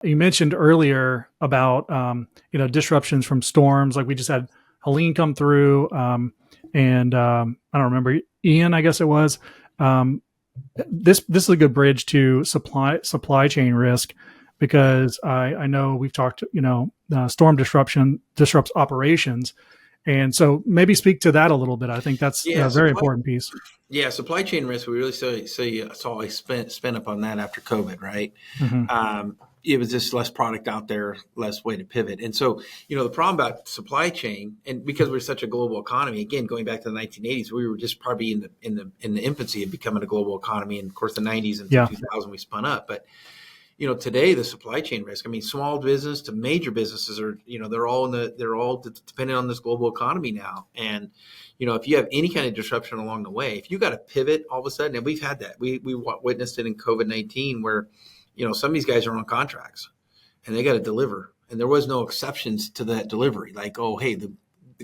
You mentioned earlier about disruptions from storms. Like we just had Helene come through, and I don't remember Ian. I guess it was. Um, this is a good bridge to supply chain risk because I know we've talked. Storm disruption disrupts operations, and so maybe speak to that a little bit. I think that's Yeah, a very important piece. supply chain risk. We really saw a spin up on that after COVID, right? Hmm. It was just less product out there, less way to pivot. And so, the problem about supply chain, and because we're such a global economy, again, going back to the 1980s, we were just probably in the infancy of becoming a global economy. And of course, the 90s and Yeah. 2000 we spun up. But today the supply chain risk. I mean, small business to major businesses are, they're all dependent on this global economy now. And if you have any kind of disruption along the way, if you got to pivot all of a sudden, and we've had that, we witnessed it in COVID-19 where some of these guys are on contracts and they got to deliver, and there was no exceptions to that delivery. Like, oh, hey, the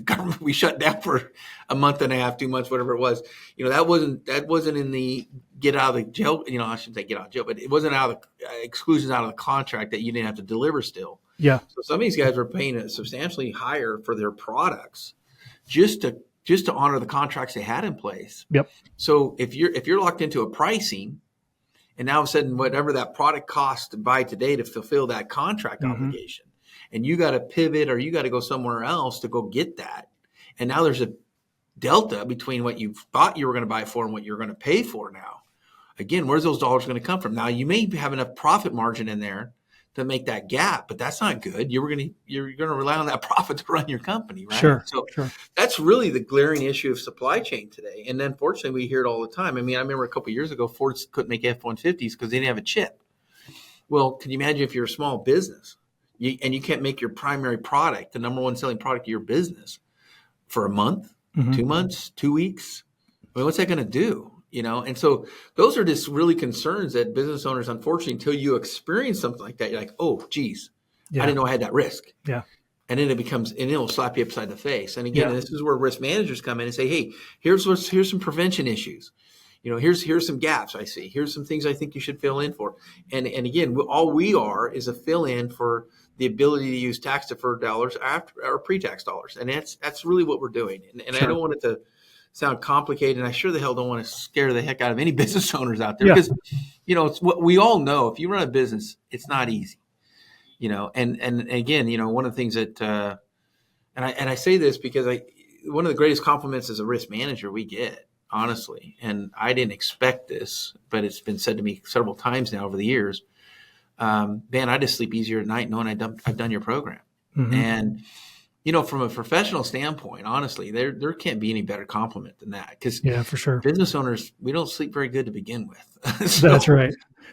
government, we shut down for a month and a half, 2 months, whatever it was. That wasn't in the get out of the jail. I shouldn't say get out of jail, but it wasn't out of the exclusions out of the contract that you didn't have to deliver still. Yeah. So some of these guys were paying substantially higher for their products just to honor the contracts they had in place. Yep. So if you're locked into a pricing, and now all of a sudden whatever that product costs to buy today to fulfill that contract obligation, and you got to pivot or you got to go somewhere else to go get that, and now there's a delta between what you thought you were going to buy for and what you're going to pay for now. Again, where's those dollars going to come from? Now you may have enough profit margin in there to make that gap, but that's not good. You're going to rely on that profit to run your company, right? Sure. So Sure. that's really the glaring issue of supply chain today. And unfortunately, we hear it all the time. I mean, I remember a couple of years ago, Ford couldn't make F-150s because they didn't have a chip. Well, can you imagine if you're a small business and you can't make your primary product, the number one selling product of your business, for a month, 2 months, 2 weeks? I mean, what's that going to do? And so those are just really concerns that business owners, unfortunately, until you experience something like that, you're like, oh, geez, Yeah. I didn't know I had that risk. Yeah. And then it'll slap you upside the face. And again, Yeah. this is where risk managers come in and say, hey, here's some prevention issues. Here's some gaps I see. Here's some things I think you should fill in for. And again, all we are is a fill in for the ability to use tax deferred dollars after or pre-tax dollars. And that's really what we're doing. And Sure. I don't want it to sound complicated, and I sure the hell don't want to scare the heck out of any business owners out there, Yeah. because it's what we all know. If you run a business, it's not easy. And again, one of the things that and I say this because one of the greatest compliments as a risk manager we get, honestly, and I didn't expect this, but it's been said to me several times now over the years. Man, I just sleep easier at night knowing I've done your program. And from a professional standpoint, honestly, there can't be any better compliment than that. Because Yeah, for sure. business owners, we don't sleep very good to begin with. So, That's right.